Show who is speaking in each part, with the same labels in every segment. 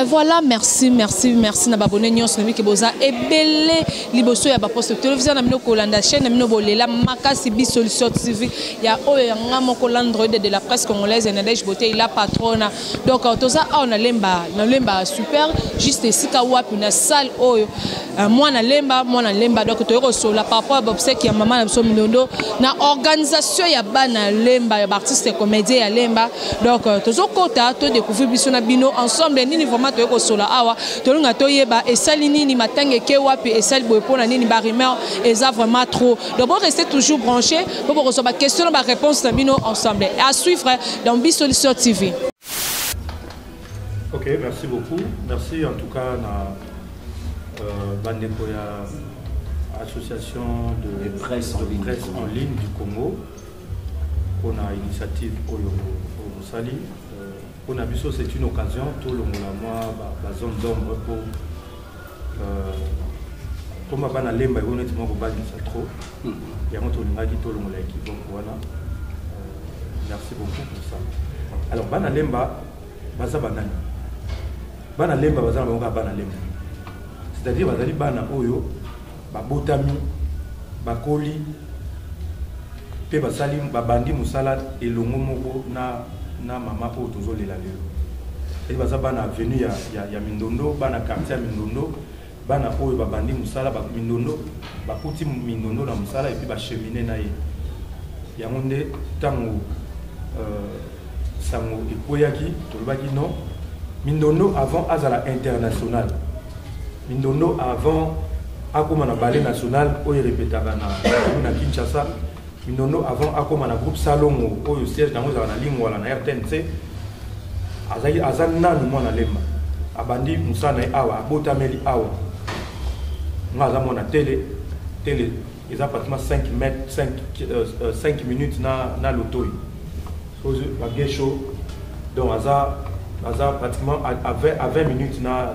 Speaker 1: Voilà, merci Nababone Nyon Sonomi Keboza et belé liboso ya baposte télévision na mino kolanda chaîne na mino bolela makasi bi solution TV ya oyo ngamo kolandre de la presse congolaise na Nadège Boté la patronne donc tout ça on a lemba super juste ici ka wapi na salle oyo moi na lemba donc to reço la papa obsèque ya maman na so minondo na organisation ya bana lemba ya artiste comédien ya lemba donc tozo kota to découvrir biso na bino ensemble nini vraiment to kosola awa to lunga to yeba et sali nini matenge ke wapi et sali boepo na nini ba rumeur eza vraiment trop donc bon rester toujours branché pour recevoir ba question ba réponse na bino ensemble et à suivre dans Bi Solution TV.
Speaker 2: OK, merci beaucoup. Merci en tout cas na bandeko ya association de presse en ligne du Congo. On a initiative au Sali. On a vu ça, c'est une occasion, tout le monde a moi, la zone d'ombre pour ma bana lemba, honnêtement, vous battez ça trop. Il y a un autre qui tout le monde l'équipe, donc voilà. Merci beaucoup pour ça. Alors, bana lemba, baza banani. Bana lemba, baza bana lemba. C'est-à-dire, bazali bana oyo, babotami, bakoli, pe basali, babandi musala, et longo moko na mama po tozolela lelo et baza bana avenue ya Mindondo bana quartier Mindondo bana oyo babandi musala ba Mindondo bakuti Mindondo na musala et puis ba cheminer na ye yango nde tango sango ekoyaki tolobaki non Mindondo avant azala international Mindondo avant akoma na ballet national oyo répétaka na Kinshasa Mindondo avant akoma na groupe Salongo oyo siège nango za na lingwala na RTNC azali nanu mwana lemba abandi musana awa abotameli awa ngaza mona télé ils pratiquement 5 minutes na lotoy so ba gesho donc aza pratiquement à 20 minutes na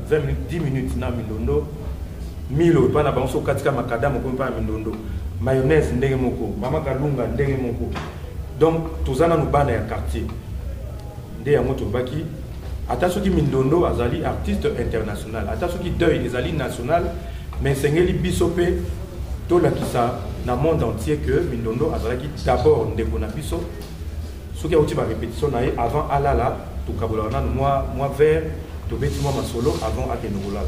Speaker 2: 20 minutes 10 minutes na Mindondo milo pana banso katika makadamo ko pa Mindondo mayonnaise ndenge moko mama kalunga ndenge moko donc tozana no bana ya quartier nde yango tobaki ata soki Mindondo azali artiste international ata soki deuil ezali national mais sengeli biso pe to la kisa na monde entier que Mindondo azalaki d'abord ndeko na biso soki auti ba répétition na ye avant alala to kabola na moi vers to beti moi masolo avant akenolala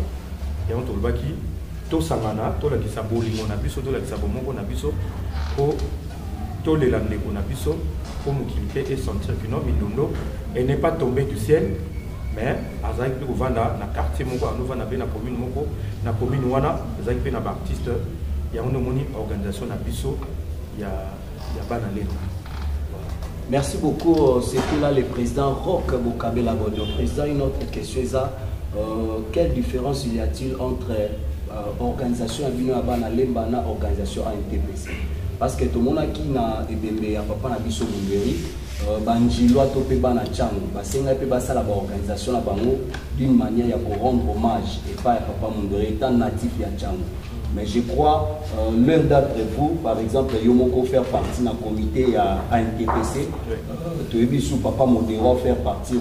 Speaker 2: yango tobaki to sangana to la kisa bolingo na biso to la kisa bomoko na biso po to le landeko na biso pour mukilité et sentir que non Mindondo elle n'est pas tombée du ciel mais azaki pe kovanda na quartier moko anu vanda pe na commune moko na commune wana azaki pe na ba artiste ya ono moni organisation na biso ya bana lelo.
Speaker 3: Merci beaucoup. C'était là le président Roch Bokabela Bodo. Président, une autre question ça. Quelle différence y a-t-il entre organisation à Bino Abana Lemba na organisation à NTPC? Parce que tout le monde qui na ebembe ya papa na biso Bungeri banjilwa to pe bana chango basenga pe basala ba organisation na bango d'une manière ya ko rendre hommage et pas ya papa Mundori étant natif ya chango. Mais je crois l'un d'entre vous, par exemple, Yomoko faire partie d'un comité à NTPC, Toebisu Papa Modero faire partie,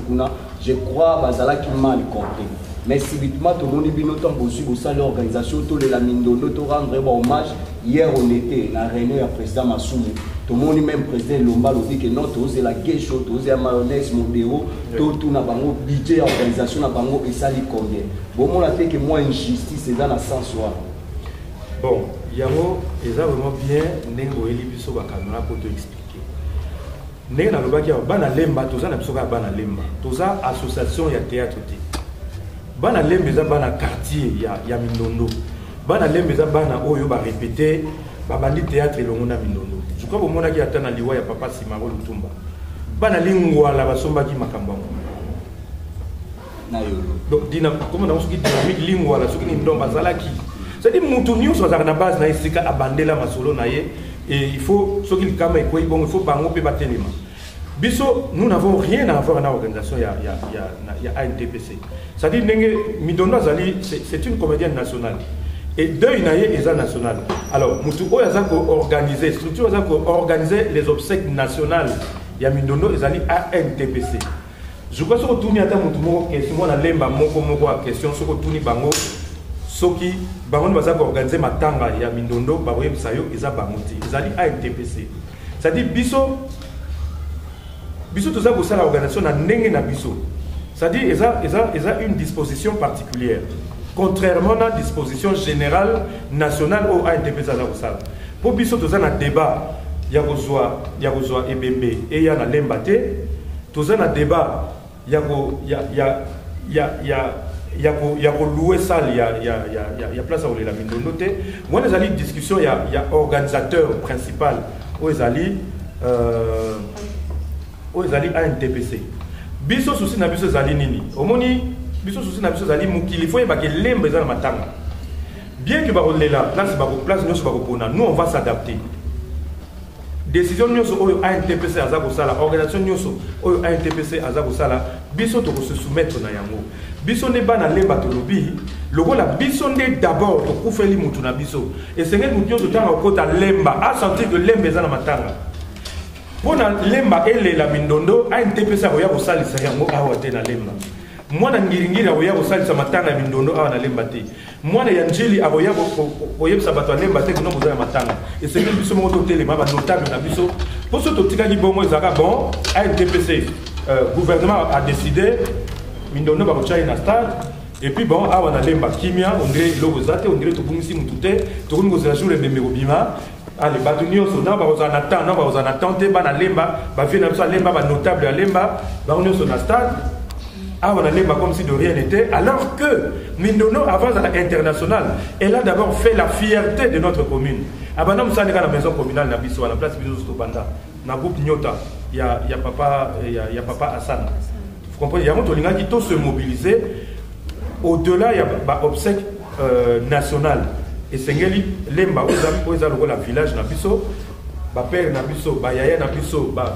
Speaker 3: je crois Bazala qui mal compris. Mais subitement, tout le monde est notamment possible au l'organisation, tout le Mindondo, tout rendre hommage. Hier on était dans la réunion du président Massoumou. Tout le monde, même président Lomba, dit que non, tout c'est la guécho, tout c'est la mayonnaise, Modero, tout n'a pas de budget, organisation n'a pas de et ça dit combien. Bon, on a fait que moi, injustice, c'est dans la sens où.
Speaker 2: Bon, yango eza vraiment bien nengo eli biso ba caméra pour te expliquer. Nengo na lobaki bana lemba toza na biso ka bana lemba. Toza association ya théâtre te. Bana lemba eza bana quartier ya Mindondo. Bana lemba eza bana oyo ba répéter ba bandi théâtre elongo na Mindondo. Je crois que mona ki atana liwa ya papa Simaro Lutumba. Bana lingwala basombaki makambo.
Speaker 3: Na yo.
Speaker 2: Donc dina comment na soki dynamique lingwala soki ni ndomba zalaki. C'est-à-dire que nous sommes à la base de abandonner la masolo et il faut ce qu'il il faut bango pe batelema. Biso nous n'avons rien à voir dans l'organisation il y a ANTPC. C'est-à-dire que Mindondo Zali c'est une comédienne nationale et deuil naye est national. Alors mutu oya organiser structure organiser les obsèques nationales. Il y a Mindondo Zali ANTPC. Je crois que ce que tout le monde question, on a lemba moko question, ce que tout le monde soki bango baza organiser matanga ya mindondo ba websa yo eza bamoti ezali ANTPC. C'est-à-dire biso toza ko sala organisation na ndenge na biso. C'est-à-dire eza une disposition particulière. Contrairement à la disposition générale nationale au ANTPC za ko sala. Pour biso toza na débat ya kozwa ebembe et ya na lemba te, toza na débat ya louer salle ya place à la mindondo te. Moi les ali discussion ya organisateur principal aux ali ANTPC. Biso souci na biso zali nini omoni biso souci na biso zali mukili faut yeba ke lembe za na matanga bien que ba olela place nous ba kopona nous on va s'adapter. Décision nyonso oyo ANTPC aza kosala organisation nyonso oyo ANTPC aza kosala biso to se soumettre na yango biso ne bana lemba to lobi lokola biso nde d'abord to kufeli mutu na biso et sengeli mutu nyonso tanga okota lemba a sentir que lemba eza na matanga pona lemba ele la mindondo ANTPC akoya kosalisa yango awa te na lemba mwana ngiringira akoya kosalisa matanga ya mindondo awa na lemba te mwana ya njili akoya koyebisa bato ya lemba te kuno boza ya matanga esengeli biso moko totelema banotable na biso mpo so totikaki bongo ezalaka bon ANTPC gouvernement a décidé mindondo bakotia ye na stade et puis bon awa na lemba kimia ondire eloko eza te ondire tobungisi mutu te tokomi kozela jour ebembe kobima ale bato nyonso na bakozala na temps te bana lemba bavie na biso ya lemba banotable ya lemba bango nyonso na stade awa na lemba comme si de rien n'était, alors que Mindondo, avant à l'international, elle a d'abord fait la fierté de notre commune. Avant nous sommes à la maison communale à Bissau, à la place Bissau Stobanda, dans le groupe Nyota, il y a papa Hassan. Vous comprenez, il y a un qui tout se mobiliser. Au-delà, il y a un obsèque national. Et c'est lemba où ils ont le village na Bissau. Ba père na biso ba yaya na biso ba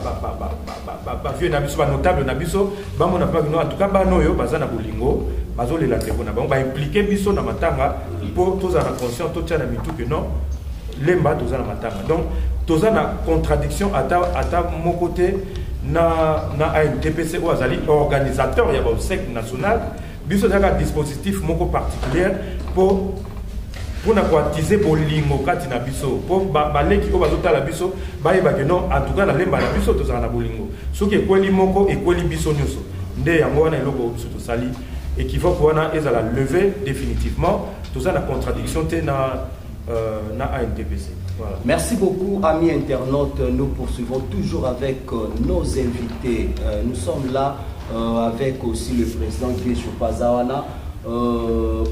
Speaker 2: vieux na biso ba notable na biso ba mona pa en tout cas ba noyo baza na bolingo bazo lela tempo na ba impliquer biso na matanga pour tous en conscient tout tient na mitu que non lemba tous na matanga donc tous na contradiction ata mon côté na ANTPC ou azali organisateur ya ba obsèque national biso da dispositif moko particulier pour na attiser bolingo kati na biso po baleki o bazota la biso bayeba que non en tout cas na lemba na biso to na bolingo soki ekweli moko ekweli biso nyonso nde yango wana eloko biso to sali équivoque wana ezala levé définitivement to na contradiction te na ANTPC. Voilà.
Speaker 3: Merci beaucoup amis internautes, nous poursuivons toujours avec nos invités. Nous sommes là avec aussi le président Guy Chopazawana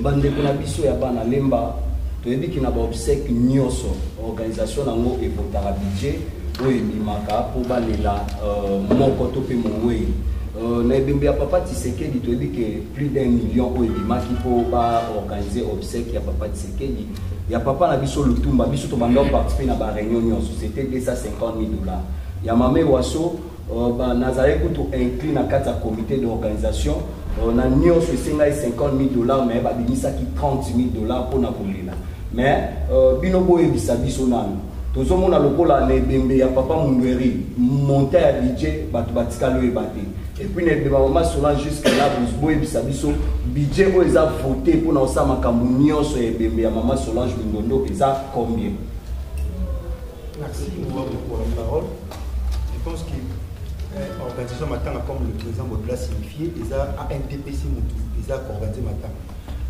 Speaker 3: bandeko na biso ya bana lemba to yebi ki na ba obsèque nyonso organisation nango evotaka budget oyo ebimaka po balela moko to pe mongwei na ebembe ya papa Tshisekedi to yebi ke plus d'1 million oyo ebimaki po ba organiser obsèque ya papa Tshisekedi ya papa na biso Lutumba biso to banda participer na ba réunion nyonso c'était $250,000 ya mame waso nazale kutu inclus na kati ya comité d'organisation on a nyonso esengai $50,000 mais babimisaki $30,000 pour na kolela mais bino boyebisa biso nano tozomona lokola na ebembe ya papa Mundweri monte ya budget bato batikali oyeba te et puis na ebembe mama Solange jusqu'à là boyebisa biso budget oyo eza voté pour na osala makambo nyonso ya ebembe ya mama Solange Mindondo eza combien?
Speaker 2: Merci pour la parole. Je pense que l'organisation Matanga, comme le président Baudouin signifié, ils ont ANTPC, ils ont organisé Matanga.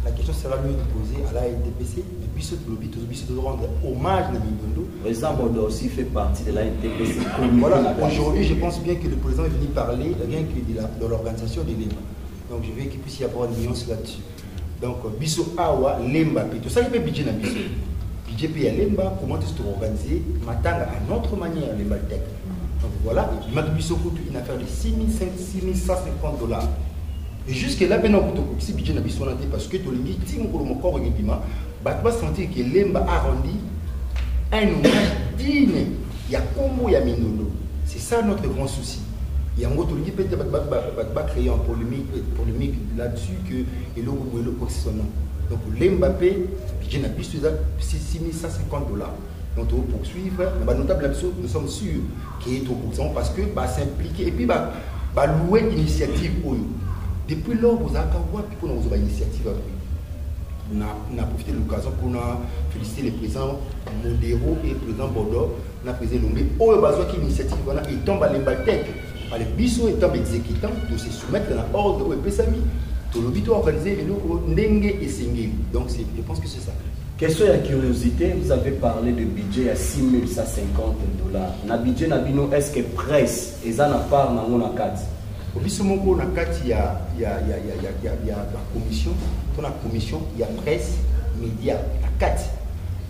Speaker 2: La question sera mieux de poser à la ANTPC, mais puis ce lobby, de rendre hommage à Mindondo.
Speaker 3: Le président Baudouin aussi fait partie de la ANTPC.
Speaker 2: Voilà, aujourd'hui, je pense bien que le président est venu parler rien que de l'organisation de l'EMA. Donc je veux qu'il puisse y avoir une nuance là-dessus. Donc, Bisso Awa, Lemba, tout ça, il y a un budget dans Bisso. Budget puis à Lemba, comment est-ce que organiser Matanga à notre manière, Lemba Tech. Donc voilà, il m'a dit une affaire de $6,150. Et jusque là, maintenant, si budget n'a pas parce que tout le monde dit pour mon corps et bima, bah tu vas sentir que Lemba a rendu un hommage digne. Il y a Combo, il y a Mindondo. C'est ça notre grand souci. Il y a un autre qui peut-être créer une polémique là-dessus que et le positionnement. Donc l'Mbappé, budget n'a pas $6,150. Donc, on va poursuivre. Nous sommes sûrs qu'il est trop pour parce que s'impliquer. Et puis,
Speaker 4: ba louer initiative oyo depuis lors vous avez wapi pour nous initiative na profité de l'occasion pour féliciter les présidents Modero et président Bordeaux na président Lombe oyo bazwa ki initiative wana et tombe à l'embaltec par les biso et tombe exécutant de se soumettre dans l'ordre au pesami to lobito organiser les locaux ndenge et sengeli donc je pense que c'est ça.
Speaker 3: Question de curiosité, vous avez parlé de budget à 6 150 $. Na budget na bino est-ce que presse et ça na part na mon akati
Speaker 4: au biso moko na kati il y a la commission pour la commission il y a presse média la kati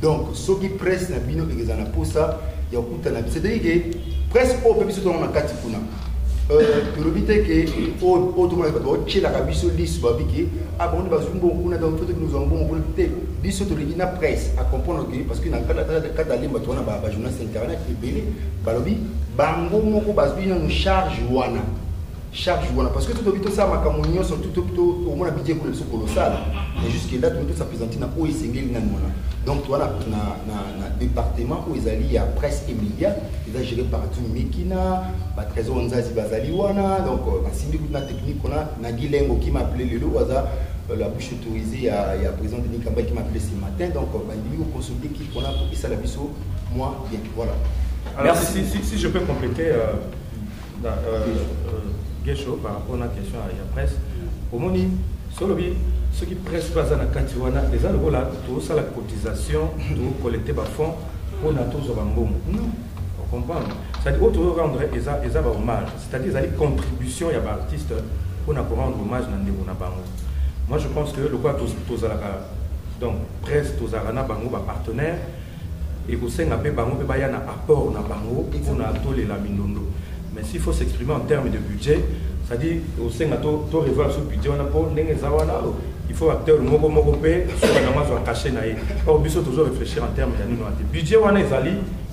Speaker 4: donc ce qui presse na bino ezana pour ça il y a okuta na c'est-à-dire que presse au biso to na kati kuna probité que au tout le monde chez la biso liste ba biki abonde ba zumbo kuna donc peut-être nous avons bon té biso to na presse à comprendre que parce que na kata limba to na ba journal internet et belé balobi bango moko bazbina nous charge wana parce que tout le monde ça ma camonio sont tout au moins budget colossal mais jusque là tout ça présente na o isengeli na mona donc toi na département où ils allient à presse et médias ils sont gérés par tout Mikina ba trésor nzazi bazali wana donc ba simbi na technique on a na gilengo qui m'a appelé le waza la bouche autorisée il y a président Denis Kamba qui m'a appelé ce matin donc ba ndimi ko consulter qui on a pour ça la biso moi bien voilà.
Speaker 2: Alors si je peux compléter Gesho par rapport à la question à la presse, au moment ceux qui pressent pas à la Katiwana, les gens là, tout ça la cotisation, tout collecter des fonds pour la tous au non, on comprend. C'est-à-dire autre rendre ils ont hommage, c'est-à-dire ils ont contribution il y a artistes pour nous rendre hommage dans des bango. Moi je pense que le quoi tous à la donc presse tous à la bango partenaire et au sein de bango il y a un apport na bango pour na tous les lamindondo. Mais s'il faut s'exprimer en termes de budget, c'est-à-dire au sein de tout revoir ce budget, il faut acteur le mot paix, soit caché naïe. Or, il faut toujours réfléchir en termes de budget.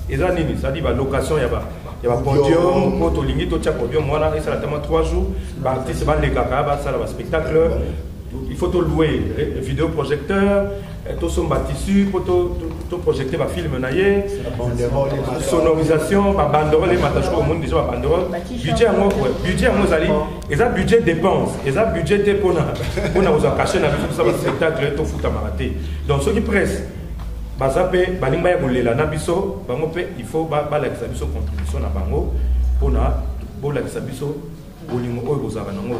Speaker 2: C'est-à-dire la location, il y a un podium, pour tout limite, tout podium, et ça a 3 jours, l'artiste va les gars, ça va spectacle. Il faut tout louer, vidéoprojecteur, tout son tissu, pour tout projeter ma film naïe, sonorisation, ma banderole, les mataches au monde déjà ma banderole. Budget à moi, et ça budget dépense, et ça budget pour nous cacher dans le spectacle, tout foot à marathé. Donc ceux qui pressent, basape, banimba ya bolela na biso, bango pe il faut ba la biso contribution na bango pour la biso bolingo oyo bozaka nango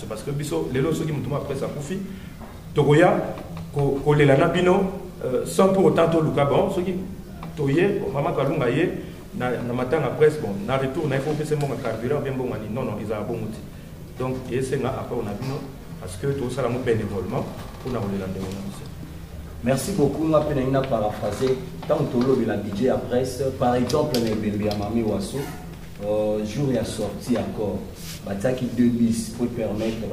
Speaker 2: parce que biso lelo soki mutuma après ça kufi tokoya ko lela na bino sans pour autant to luka bon soki toye mama kalunga ye na matanga presse bon na retour na il faut que c'est mon carburant bien bon non ils a bon outil donc et c'est là après on a bino parce que tout ça la mo bénévolement pour na lela ndemo.
Speaker 3: Merci beaucoup. Nous avons paraphrasé tant que la budget à presse. Par exemple, les Mami Wasso, jour et à sorti encore. Bataki 2 bis pour permettre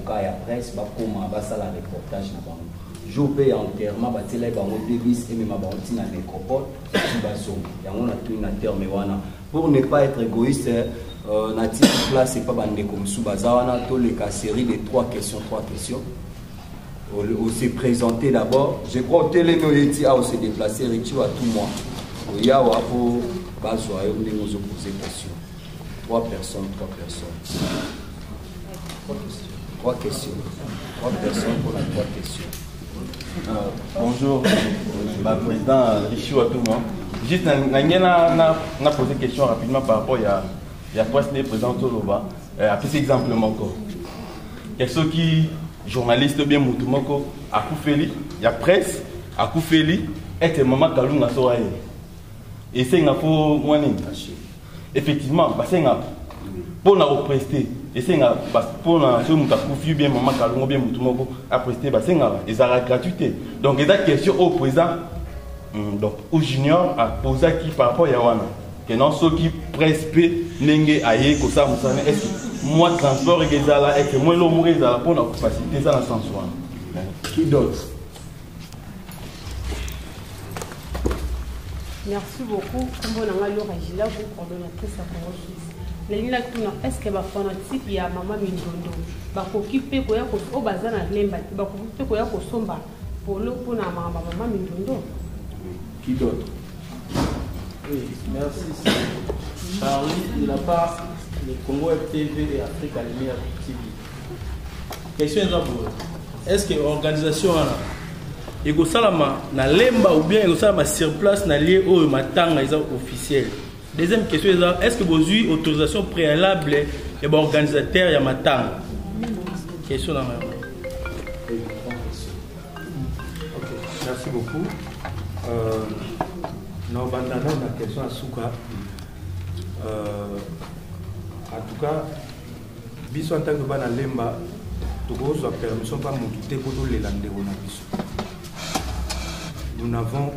Speaker 3: à la presse, comment va ça la reportage. Jour payé enterrement, batela ba 2 bis et même ba na nécropole, baso. Yango na tout na terme wana. Pour ne pas être égoïste, na titre place c'est pas bande comme sous bazawana to les série de 3 questions. On s'est présenté d'abord. Je crois que Télénoïti a aussi déplacé Ritu à tout mois. Il y a pour Bazoa, on nous poser questions. 3 personnes. 3 questions pour la 3 questions.
Speaker 5: Bonjour, ma président Richu à tout mois. Juste, on a posé une question rapidement par rapport à la presse des présidents Toloba. Après cet exemple encore. Quels sont qui journaliste bien Moutoumoko à Koufeli, il y a presse à Koufeli, et maman Kalunga Soaye. Et c'est un peu moins effectivement, c'est un pour la represter. Et c'est un pour la Koufi bien maman Kalunga bien Moutoumoko à prester, c'est un ils ont la gratuité. Donc il y a des questions au président, donc au junior à poser qui par rapport à Yawana. Que non ceux qui presse n'engagent aïe comme ça, est-ce que moi transport et là et que moi l'homme est là pour la faciliter ça dans le sens
Speaker 3: qui d'autre?
Speaker 6: Merci beaucoup. Comme on a eu Régila, vous coordonnatrice à Congo. Est-ce que ma fanatique il y a maman Mindondo va s'occuper quoi au bazar à Lemba va s'occuper quoi au Somba pour le pour la maman Mindondo?
Speaker 3: Qui d'autre?
Speaker 7: Oui, merci. Charlie, de la part le Congo TV et Afrique Lumière TV. Question est-ce que l'organisation est na lemba ou bien est sur place na lié au matanga officiel? Deuxième question est-ce que vous avez autorisation préalable et organisateur ya matanga? Question là.
Speaker 2: Merci beaucoup. Non, la question à Souka. En tout cas, biso en tant que bana lemba, nous avons permission pas monter pour les nous n'avons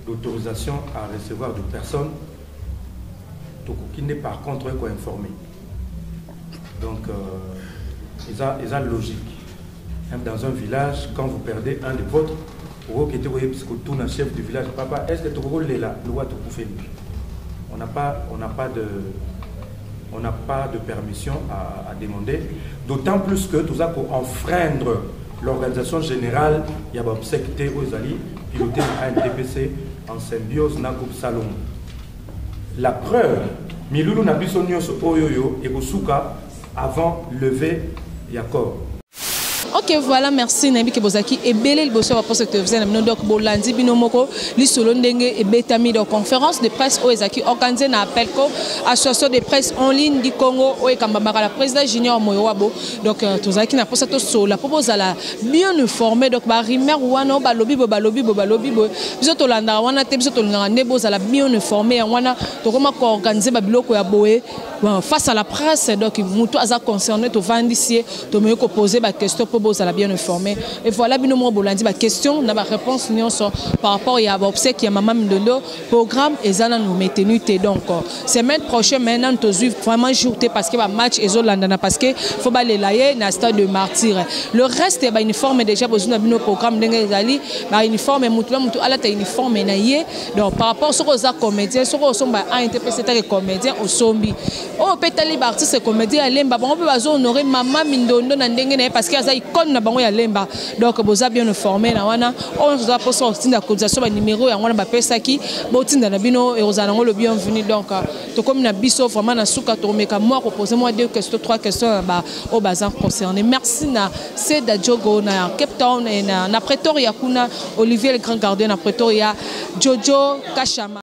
Speaker 2: d'autorisation à recevoir de personnes qui n'est par contre informé. Donc, ils ont logique. Même dans un village, quand vous perdez un de vôtres, vous qui tout un chef du village, papa, est-ce que tu es là? On n'a pas de permission à demander, d'autant plus que tout ça pour enfreindre l'organisation générale, il y a un secteur aux alliés piloté par un DPC en symbiose dans le groupe Salon. La preuve, Milulu n'a pas oyoyo et Bosuka avant lever Yacob.
Speaker 1: Ok, voilà, merci Nabi Kebozaki. Et belé le bosso va poser que vous avez donc bolandi binomoko li solo ndenge et betami de conférence de presse au Ezaki organisé na appel ko association de presse en ligne du Congo au Kambabara la président Junior Moyoabo. Donc tozaki na posa to sola propose la bien informé donc ba rimer wana ba lobby biso to landa wana te biso to ngana nebo za la bien informé wana to koma ko organiser ba biloko ya boé face à la presse donc muto aza concerné to vandissier to me ko poser ba question à la bien informé. Et voilà, binomo bolandi ba question, na ba réponse par rapport à l'obsèque qui a maman Mindondo programme et ça nous maintenu donc semaine prochaine maintenant to suivre vraiment jourté parce que ba match et Zolandana parce que faut ba les layer na stade de martyr. Le reste ba uniforme déjà besoin bino programme dengue zali ba uniforme mutu ala ta uniforme na yé donc par rapport aux comédiens sur au somba a interprété comédien au sombi. Oh petali ba artiste comédien lemba bon peut ba honorer maman Mindondo na ndenge na parce que na bango ya lemba donc boza bien informé na wana on doit poser au cotisation ba numéro ya wana ba pesaki botinda na bino et ozana ngo le bienvenu donc to comme na biso vraiment na suka to meka moi poser moi deux questions trois questions ba au bazar concerné. Merci na Seda Jogo na Cape Town et na Pretoria kuna Olivier le grand gardien na Pretoria Jojo Kashama.